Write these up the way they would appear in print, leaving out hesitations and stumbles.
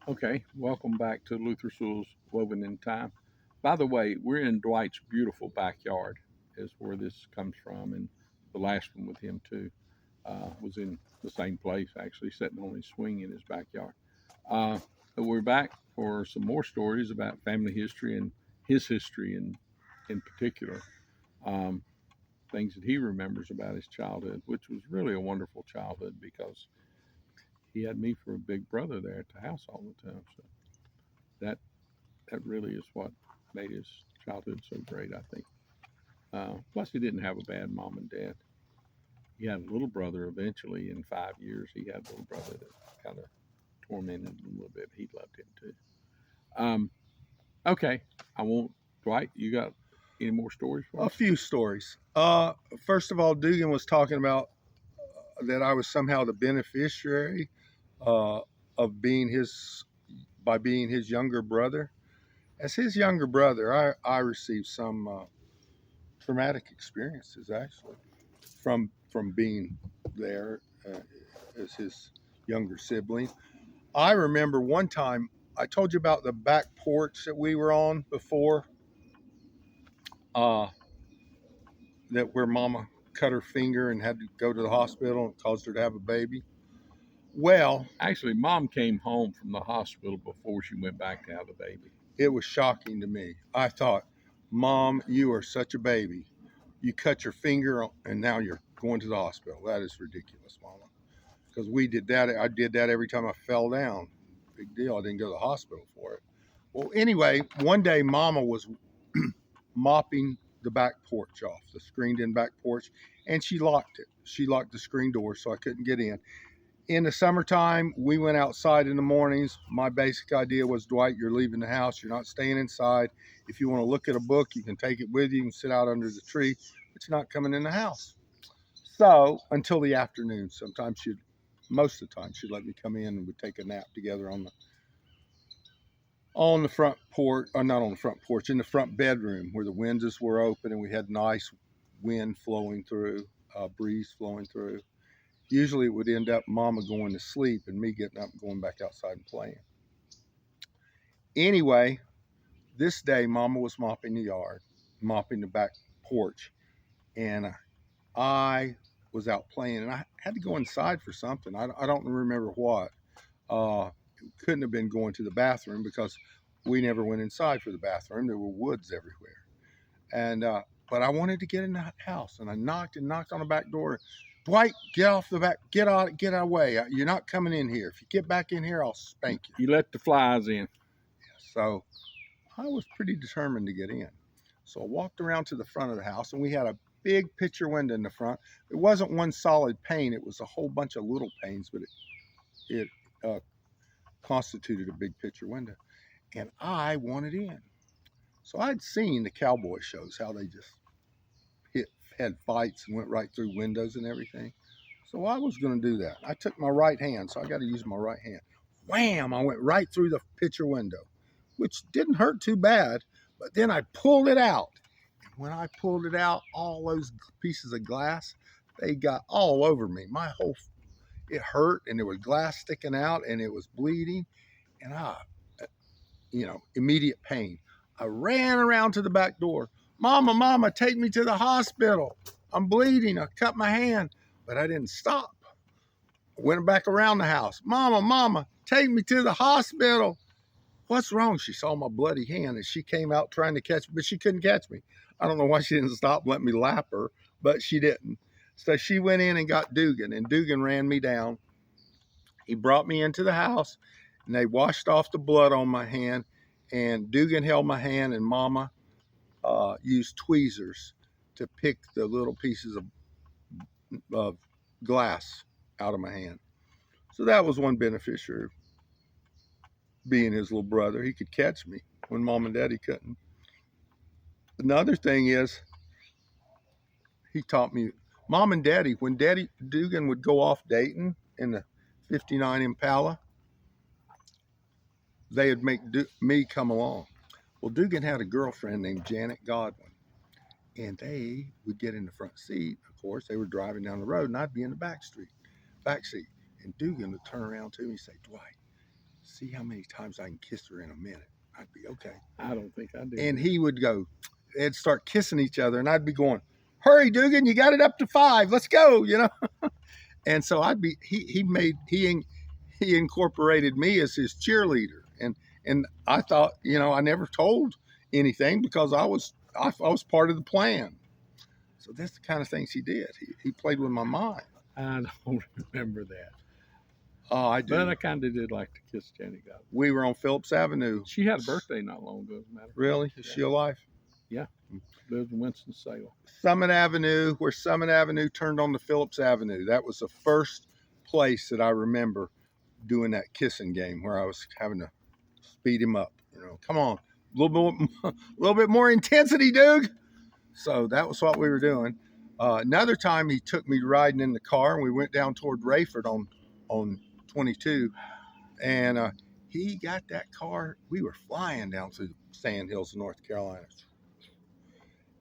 Okay, welcome back to Luther Sewell's Woven in Time. By the way, we're in Dwight's beautiful backyard, is where this comes from, and the last one with him too was in the same place, actually sitting on his swing in his backyard. Uh, but we're back for some more stories about family history and his history in particular, um, things that he remembers about his childhood, which was really a wonderful childhood because he had me for a big brother there at the house all the time. So that that really is what made his childhood so great, I think. Plus, he didn't have a bad mom and dad. He had a little brother eventually in 5 years. He had a little brother that kind of tormented him a little bit. He loved him too. Um, okay, I won't. Dwight, you got any more stories for A us? few stories. First of all, Dugan was talking about that I was somehow the beneficiary uh, of being his by being his younger brother. As his younger brother, I received some traumatic experiences actually from being there as his younger sibling. I remember one time I told you about the back porch that we were on before, uh, that where Mama cut her finger and had to go to the hospital and caused her to have a baby. Well, Actually, Mom came home from the hospital before she went back to have the baby. it was shocking to me. I thought, Mom, you are such a baby. You cut your finger and now you're going to the hospital. That is ridiculous, Mama. Because we did that. I did that every time I fell down. Big deal. I didn't go to the hospital for it. Well, anyway, one day Mama was mopping the back porch off, the screened in back porch, and she locked it. She locked the screen door so I couldn't get in the summertime, we went outside in the mornings. My basic idea was, Dwight, you're leaving the house. You're not staying inside. If you want to look at a book, you can take it with you and sit out under the tree, but you're not coming in the house. So until the afternoon, sometimes most of the time, she'd let me come in and we'd take a nap together on the front porch, or not on the front porch, in the front bedroom where the windows were open and we had nice wind flowing through, breeze flowing through. Usually it would end up Mama going to sleep and me getting up and going back outside and playing. Anyway, this day Mama was mopping the yard, mopping the back porch, and I was out playing and I had to go inside for something. I don't remember what. It couldn't have been going to the bathroom because we never went inside for the bathroom. There were woods everywhere. And but I wanted to get in the house, and I knocked and knocked on the back door. Dwight, get off the back, get away. You're not coming in here. If you get back in here, I'll spank you. You let the flies in. So I was pretty determined to get in. So I walked around to the front of the house, and we had a big picture window in the front. It wasn't one solid pane; it was a whole bunch of little panes, but it constituted a big picture window. And I wanted in. So I'd seen the cowboy shows how they just hit had fights and went right through windows and everything. So I was going to do that. I took my right hand, so I got to use my right hand. Wham! I went right through the picture window, which didn't hurt too bad. But then I pulled it out. And when I pulled it out, all those pieces of glass, they got all over me. It hurt, and there was glass sticking out, and it was bleeding. And immediate pain. I ran around to the back door. Mama, Mama, take me to the hospital. I'm bleeding. I cut my hand, but I didn't stop. I went back around the house. Mama, Mama, take me to the hospital. What's wrong? She saw my bloody hand and she came out trying to catch me, but she couldn't catch me. I don't know why she didn't stop and let me lap her, but she didn't. So she went in and got Dugan, and Dugan ran me down. He brought me into the house, and they washed off the blood on my hand, and Dugan held my hand, and Mama used tweezers to pick the little pieces of glass out of my hand. So that was one beneficiary of being his little brother. He could catch me when Mom and Daddy couldn't. Another thing is, he taught me, Mom and Daddy, when Daddy Dugan would go off dating in the 59 Impala, they'd make me come along. Well, Dugan had a girlfriend named Janet Godwin, and they would get in the front seat. Of course, they were driving down the road, and I'd be in the back seat. And Dugan would turn around to me and say, Dwight, see how many times I can kiss her in a minute. I'd be okay. I don't think I did. And he would go, they'd start kissing each other, and I'd be going, hurry, Dugan, you got it up to 5. Let's go, you know. And so I'd be he incorporated me as his cheerleader, and I thought, you know, I never told anything because I was part of the plan. So that's the kind of things he did. He played with my mind. I don't remember that. Oh, I do. But I kind of did like to kiss Janet Goff. We were on Phillips Avenue. She had a birthday not long ago, as a matter of fact. Really? Is she alive? Yeah. Lives in Winston-Salem. Summit Avenue, where Summit Avenue turned on to Phillips Avenue. That was the first place that I remember doing that kissing game where I was having to speed him up. You know, come on, a little bit more intensity, Doug. So that was what we were doing. Another time he took me riding in the car, and we went down toward Rayford on 22, and he got that car. We were flying down through the sand hills of North Carolina.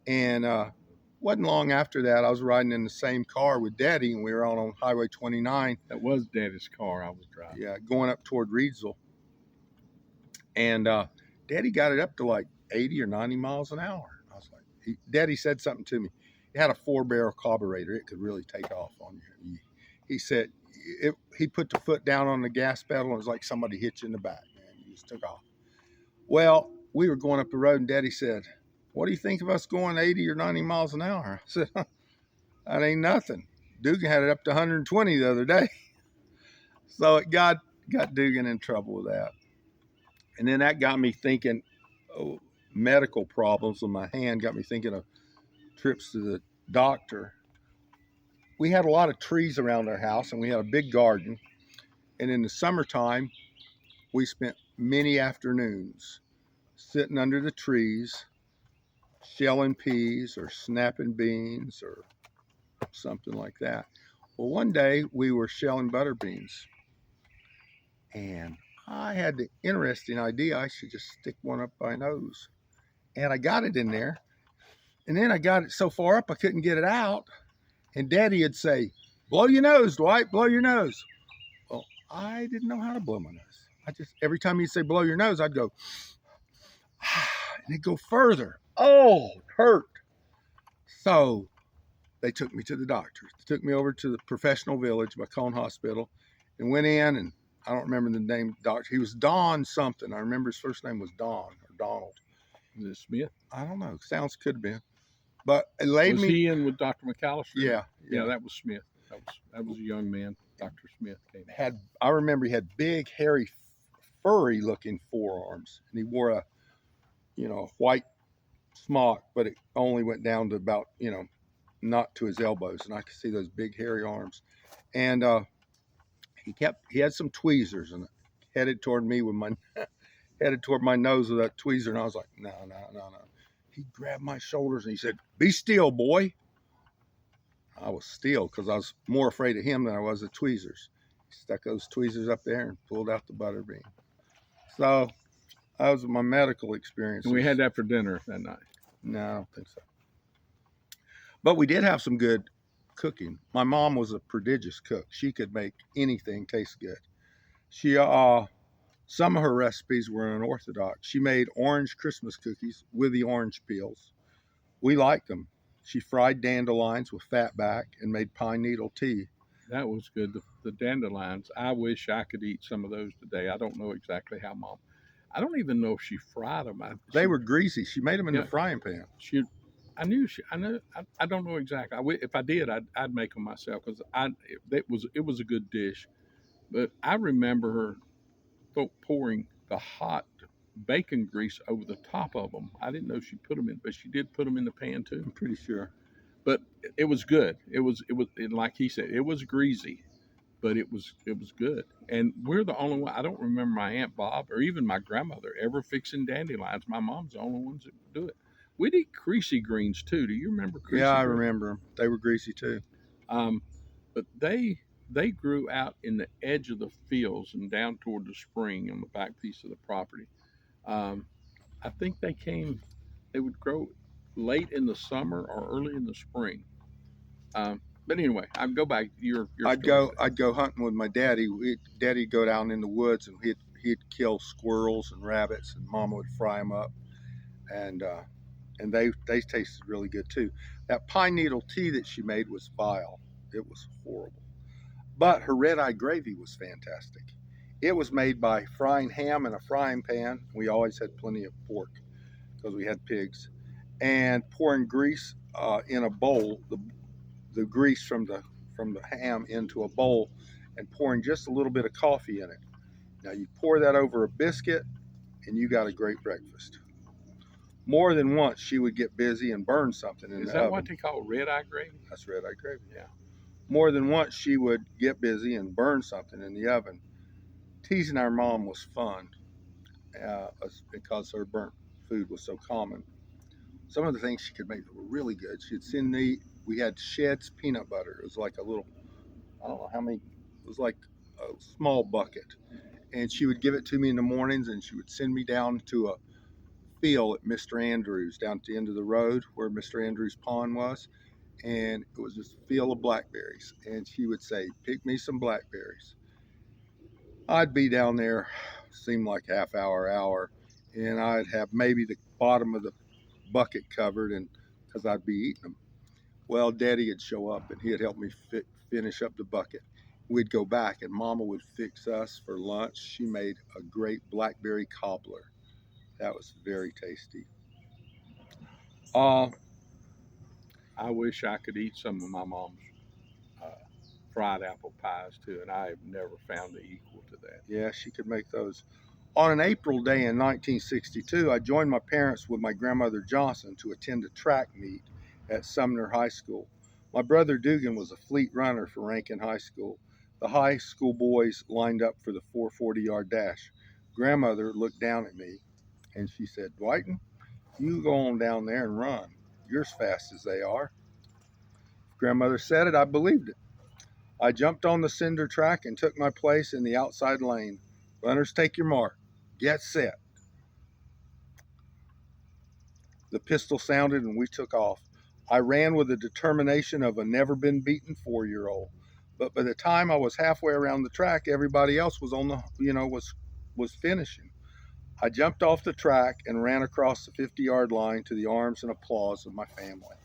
And wasn't long after that, I was riding in the same car with Daddy, and we were on Highway 29. That was Daddy's car I was driving. Yeah, going up toward Reedsville. And Daddy got it up to like 80 or 90 miles an hour. I was like, Daddy said something to me. It had a 4-barrel carburetor. It could really take off on you. He said, he put the foot down on the gas pedal, and it was like somebody hit you in the back, man. You just took off. Well, we were going up the road, and Daddy said, what do you think of us going 80 or 90 miles an hour? I said, that ain't nothing. Dugan had it up to 120 the other day. So it got Dugan in trouble with that. And then that got me thinking, medical problems with my hand, got me thinking of trips to the doctor. We had a lot of trees around our house, and we had a big garden. And in the summertime, we spent many afternoons sitting under the trees, shelling peas or snapping beans or something like that. Well, one day we were shelling butter beans, and I had the interesting idea I should just stick one up my nose. And I got it in there, and then I got it so far up I couldn't get it out. And Daddy would say, blow your nose, Dwight, blow your nose. Well, I didn't know how to blow my nose. Every time he'd say blow your nose, I'd go, and it'd go further. Oh, it hurt. So they took me to the doctor. They took me over to the Professional Village by Cone Hospital, and went in, and I don't remember the name of the doctor. He was Don something. I remember his first name was Don or Donald. Was it Smith? I don't know. Sounds could have been. But it laid was me. Was he in with Dr. McAllister? Yeah. Yeah, that was Smith. That was a young man. Dr. Smith came. I remember he had big, hairy, furry-looking forearms, and he wore a, white smock, but it only went down to about, not to his elbows, and I could see those big, hairy arms. And he had some tweezers, and headed toward me with headed toward my nose with that tweezer, and I was like, no. He grabbed my shoulders and he said, be still, boy. I was still because I was more afraid of him than I was of tweezers. He stuck those tweezers up there and pulled out the butter bean. So that was my medical experience. And we had that for dinner that night. No, I don't think so. But we did have some good cooking. My mom was a prodigious cook. She could make anything taste good. She some of her recipes were unorthodox. She made orange Christmas cookies with the orange peels. We liked them. She fried dandelions with fat back and made pine needle tea. That was good. The dandelions, I wish I could eat some of those today. I don't know exactly how Mom. I don't even know if she fried them. They were greasy. She made them in the frying pan. I don't know exactly. If I did, I'd make them myself because it was a good dish. But I remember her pouring the hot bacon grease over the top of them. I didn't know she put them in, but she did put them in the pan too. I'm pretty sure. But it was good. It was like he said, it was greasy, but it was good. And we're the only one. I don't remember my Aunt Bob or even my grandmother ever fixing dandelions. My mom's the only ones that do it. We'd eat creasy greens too. Do you remember creasy greens? Yeah, I remember them. They were greasy too. But they grew out in the edge of the fields and down toward the spring on the back piece of the property. I think they would grow late in the summer or early in the spring. But anyway, I'd go back. I'd go hunting with my daddy. Daddy'd go down in the woods, and he'd kill squirrels and rabbits, and Mama would fry them up, and they tasted really good too. That pine needle tea that she made was vile. It was horrible. But her red eye gravy was fantastic. It was made by frying ham in a frying pan. We always had plenty of pork because we had pigs, and pouring grease in a bowl, the grease from the ham into a bowl, and pouring just a little bit of coffee in it. Now you pour that over a biscuit, and you got a great breakfast. More than once, she would get busy and burn something in Is the that oven. what they call red eye gravy? That's red eye gravy. Yeah. More than once, she would get busy and burn something in the oven. Teasing our mom was fun because her burnt food was so common. Some of the things she could make that were really good. She'd send me. We had Shed's peanut butter. It was like a little, I don't know how many. It was like a small bucket, and she would give it to me in the mornings, and she would send me down to a field at Mr. Andrews, down at the end of the road where Mr. Andrews' pond was, and it was just a field of blackberries. And she would say, "Pick me some blackberries." I'd be down there, seemed like hour, and I'd have maybe the bottom of the bucket covered, and because I'd be eating them. Well, Daddy would show up, and he'd help me finish up the bucket. We'd go back, and Mama would fix us for lunch. She made a great blackberry cobbler. That was very tasty. Uh, I wish I could eat some of my mom's uh, fried apple pies too, and I have never found the equal to that. yeah, she could make those. On an April day in 1962, I joined my parents with my grandmother Johnson to attend a track meet at Sumner High School. My brother Dugan was a fleet runner for Rankin High School. The high school boys lined up for the 440-yard dash. Grandmother looked down at me and she said, "Dwighton, you go on down there and run. You're as fast as they are." Grandmother said it, I believed it. I jumped on the cinder track and took my place in the outside lane. "Runners, take your mark. Get set." The pistol sounded and we took off. I ran with the determination of a never been beaten 4-year-old. But by the time I was halfway around the track, everybody else was on the, was finishing. I jumped off the track and ran across the 50-yard line to the arms and applause of my family.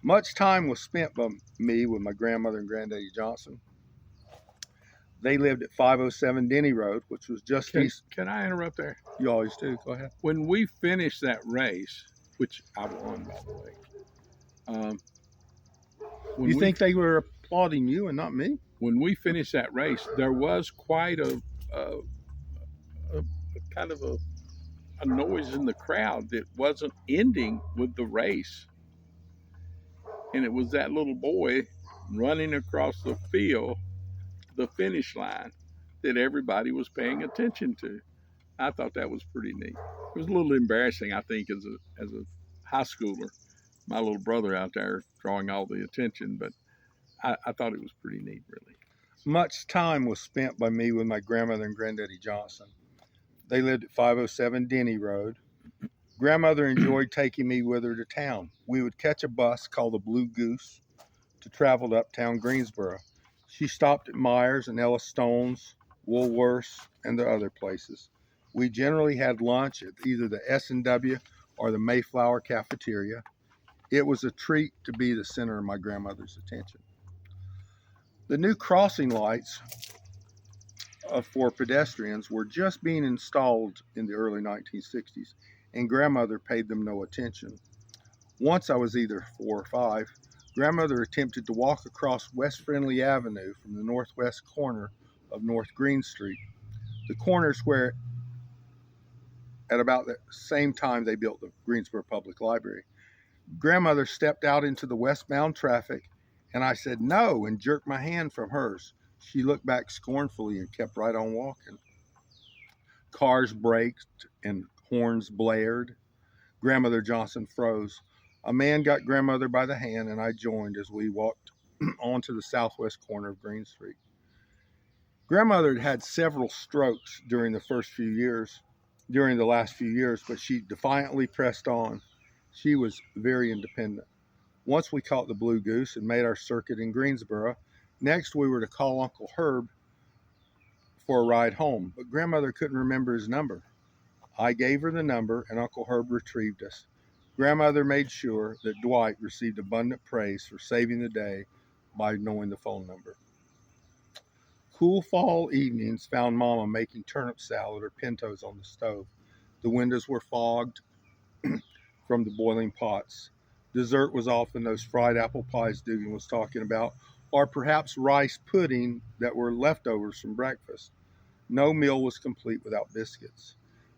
Much time was spent by me with my grandmother and granddaddy Johnson. They lived at 507 Denny Road, which was just east. Can I interrupt there? You always do. Go ahead. When we finished that race, which I won, by the way, You think they were applauding you and not me? when we finished that race, there was quite a kind of a noise in the crowd that wasn't ending with the race. And it was that little boy running across the field, the finish line, that everybody was paying attention to. I thought that was pretty neat. It was a little embarrassing, I think, as a high schooler, my little brother out there drawing all the attention, but I thought it was pretty neat, really. Much time was spent by me with my grandmother and granddaddy Johnson. They lived at 507 Denny Road. Grandmother enjoyed taking me with her to town. We would catch a bus called the Blue Goose to travel to uptown Greensboro. She stopped at Myers and Ella Stone's, Woolworth's, and the other places. We generally had lunch at either the S&W or the Mayflower cafeteria. It was a treat to be the center of my grandmother's attention. The new crossing lights for pedestrians were just being installed in the early 1960s, and grandmother paid them no attention. Once I was either 4 or 5, grandmother attempted to walk across West Friendly Avenue from the northwest corner of North Green Street. The corners where at about the same time they built the Greensboro Public Library. Grandmother stepped out into the westbound traffic, and I said no and jerked my hand from hers. She looked back scornfully and kept right on walking. Cars braked and horns blared. Grandmother Johnson froze. A man got grandmother by the hand, and I joined as we walked onto the southwest corner of Green Street. Grandmother had had several strokes during the last few years, but she defiantly pressed on. She was very independent. Once we caught the Blue Goose and made our circuit in Greensboro. Next, we were to call Uncle Herb for a ride home, but grandmother couldn't remember his number. I gave her the number, and Uncle Herb retrieved us. Grandmother made sure that Dwight received abundant praise for saving the day by knowing the phone number. Cool fall evenings found Mama making turnip salad or pintos on the stove. The windows were fogged from the boiling pots. Dessert was often those fried apple pies Dugan was talking about, or perhaps rice pudding that were leftovers from breakfast. No meal was complete without biscuits.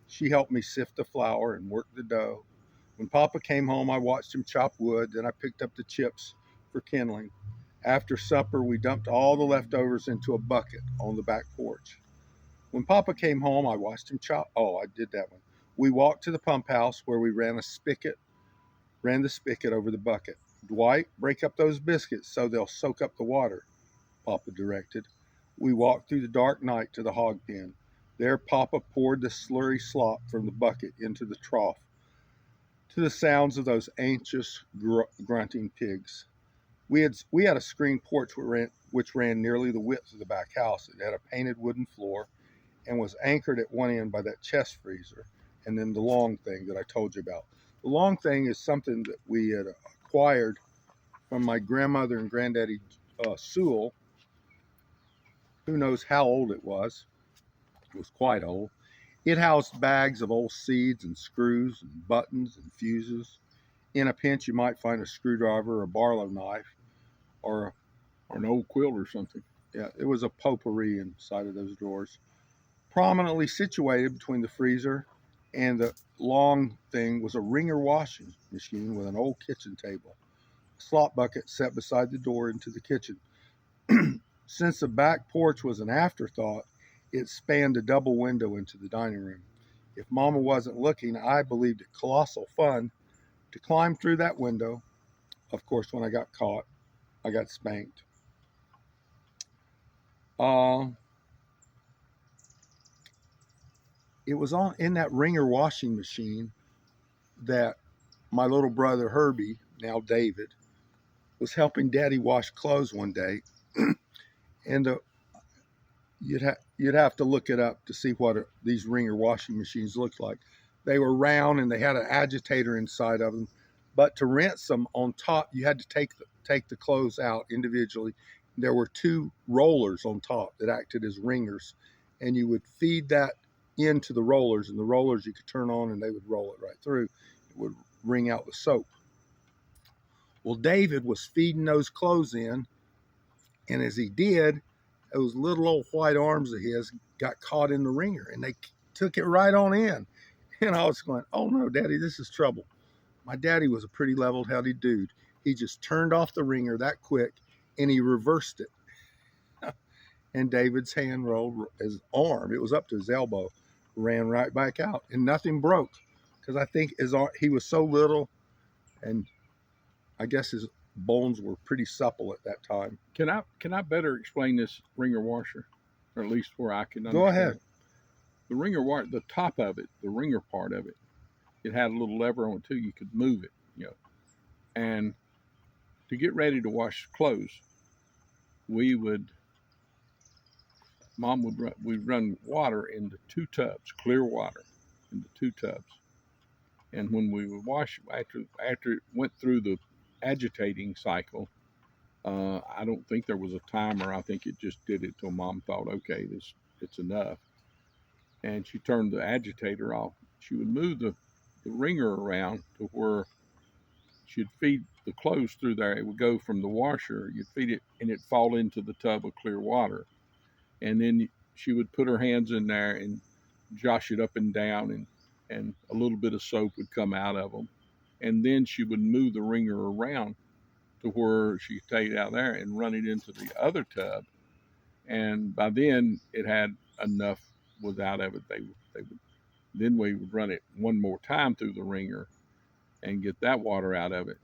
She helped me sift the flour and work the dough. When Papa came home, I watched him chop wood, then I picked up the chips for kindling. After supper, we dumped all the leftovers into a bucket on the back porch. When Papa came home, I watched him chop. Oh, I did that one. We walked to the pump house where we ran the spigot over the bucket. Dwight, break up those biscuits so they'll soak up the water, Papa directed. We walked through the dark night to the hog pen. There, Papa poured the slurry slop from the bucket into the trough to the sounds of those anxious, grunting pigs. We had a screen porch which ran nearly the width of the back house. It had a painted wooden floor and was anchored at one end by that chest freezer, and then the long thing that I told you about. The long thing is something that we had acquired from my grandmother and granddaddy Sewell. Who knows how old it was? It was quite old. It housed bags of old seeds and screws and buttons and fuses. In a pinch, you might find a screwdriver or a Barlow knife or an old quilt or something. Yeah, it was a potpourri inside of those drawers. Prominently situated between the freezer and the long thing was a wringer washing machine with an old kitchen table. A slop bucket set beside the door into the kitchen. Since the back porch was an afterthought, it spanned a double window into the dining room. If Mama wasn't looking, I believed it colossal fun to climb through that window. Of course, when I got caught, I got spanked. It was in that wringer washing machine that my little brother Herbie, now David, was helping Daddy wash clothes one day, and you'd have to look it up to see what these wringer washing machines looked like. They were round and they had an agitator inside of them, but to rinse them on top, you had to take the clothes out individually. There were two rollers on top that acted as wringers, and you would feed that into the rollers, and the rollers you could turn on and they would roll it right through. It would wring out the soap. Well, David was feeding those clothes in, and as he did, those little old white arms of his got caught in the wringer, and they took it right on in. And I was going, oh no, Daddy, this is trouble. My daddy was a pretty level-headed dude. He just turned off the wringer that quick, and he reversed it. And David's hand rolled, his arm, it was up to his elbow, ran right back out, and nothing broke. Because I think he was so little, and I guess his bones were pretty supple at that time. Can I better explain this wringer washer, or at least where I can understand? Go ahead. The wringer washer, the top of it, the wringer part of it, it had a little lever on it too. You could move it, And to get ready to wash clothes, Mom would run water into 2 tubs, clear water, into 2 tubs. And when we would wash, after it went through the agitating cycle, I don't think there was a timer. I think it just did it till Mom thought, okay, it's enough. And she turned the agitator off. She would move the wringer around to where she'd feed the clothes through there. It would go from the washer, you'd feed it, and it'd fall into the tub of clear water. And then she would put her hands in there and josh it up and down, and a little bit of soap would come out of them. And then she would move the wringer around to where she could take it out there and run it into the other tub. And by then it had enough was out of it. Then we would run it one more time through the wringer and get that water out of it,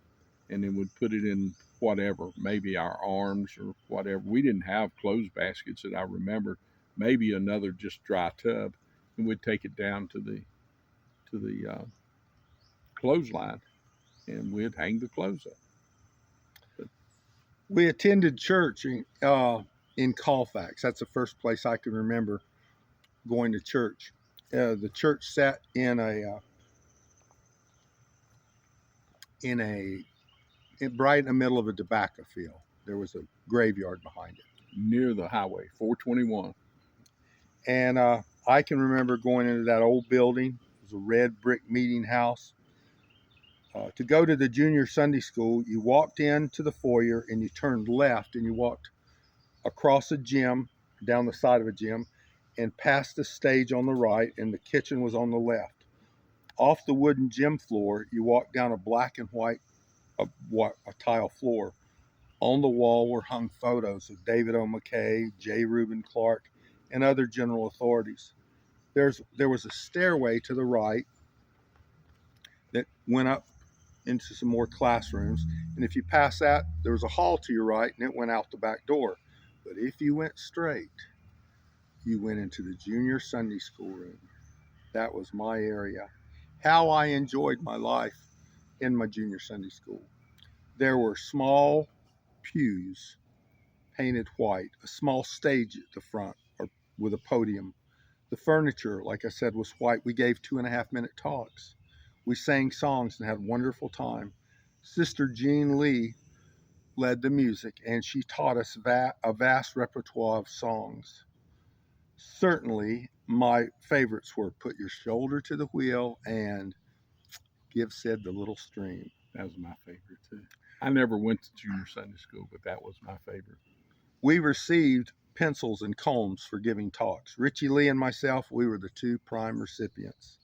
and then we'd put it in whatever, maybe our arms or whatever. We didn't have clothes baskets that I remember. Maybe another just dry tub, and we'd take it down to the clothesline, and we'd hang the clothes up. We attended church in Colfax. That's the first place I can remember going to church. The church sat in right in the middle of a tobacco field. There was a graveyard behind it. Near the highway, 421. And I can remember going into that old building. It was a red brick meeting house. To go to the junior Sunday school, you walked into the foyer and you turned left and you walked across a gym, down the side of a gym, and past the stage on the right, and the kitchen was on the left. Off the wooden gym floor, you walked down a black and white a tile floor. On the wall were hung photos of David O. McKay, J. Reuben Clark, and other general authorities. There was a stairway to the right that went up into some more classrooms, and if you pass that, there was a hall to your right, and it went out the back door. But if you went straight, you went into the junior Sunday school room. That was my area. How I enjoyed my life in my junior Sunday school. There were small pews painted white, a small stage at the front or with a podium. The furniture, like I said, was white. We gave 2.5-minute talks. We sang songs and had a wonderful time. Sister Jean Lee led the music, and she taught us a vast repertoire of songs. Certainly, my favorites were Put Your Shoulder to the Wheel and Give Said the Little Stream. That was my favorite too. I never went to junior Sunday school, but that was my favorite. We received pencils and combs for giving talks. Richie Lee and myself, we were the two prime recipients.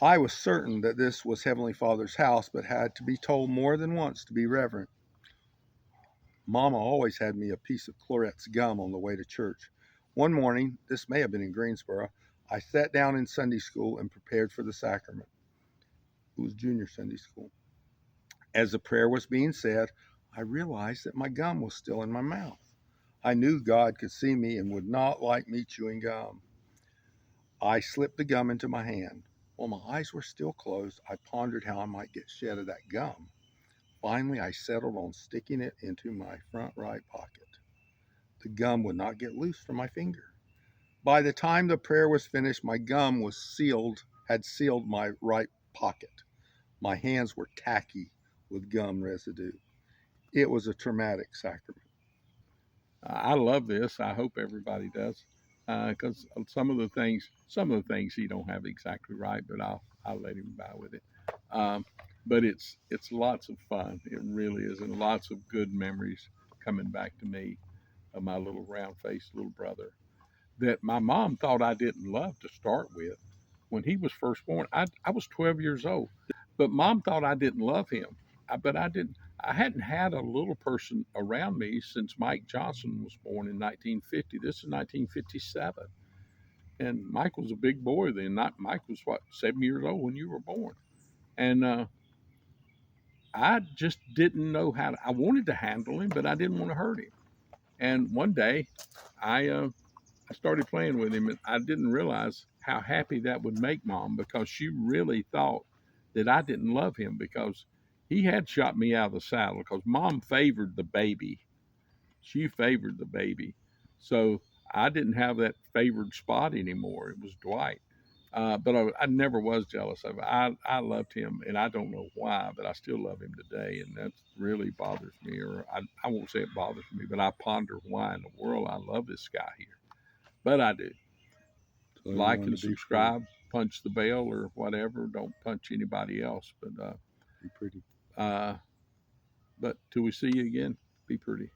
I was certain that this was Heavenly Father's house, but had to be told more than once to be reverent. Mama always had me a piece of Clorette's gum on the way to church. One morning, this may have been in Greensboro, I sat down in Sunday school and prepared for the sacrament. It was junior Sunday school. As the prayer was being said, I realized that my gum was still in my mouth. I knew God could see me and would not like me chewing gum. I slipped the gum into my hand. While my eyes were still closed, I pondered how I might get shed of that gum. Finally, I settled on sticking it into my front right pocket. The gum would not get loose from my finger. By the time the prayer was finished, my gum had sealed my right pocket. My hands were tacky with gum residue. It was a traumatic sacrament. I love this. I hope everybody does, because some of the things he don't have exactly right, but I'll let him by with it. Um, but it's lots of fun. It really is, and lots of good memories coming back to me of my little round faced little brother that my mom thought I didn't love to start with. When he was first born, I was 12 years old, but mom thought I didn't love him. But I didn't. I hadn't had a little person around me since Mike Johnson was born in 1950. This is 1957, and Mike was a big boy then. Not Mike was what 7 years old when you were born, and I just didn't know how to. I wanted to handle him, but I didn't want to hurt him. And one day, I started playing with him, and I didn't realize how happy that would make mom because she really thought that I didn't love him because he had shot me out of the saddle because mom favored the baby. She favored the baby. So I didn't have that favored spot anymore. It was Dwight. But I never was jealous of him. I loved him, and I don't know why, but I still love him today, and that really bothers me. Or I won't say it bothers me, but I ponder why in the world I love this guy here. But I do. So Like and subscribe, punch the bell or whatever. Don't punch anybody else. Be pretty. Uh, but till we see you again, be pretty.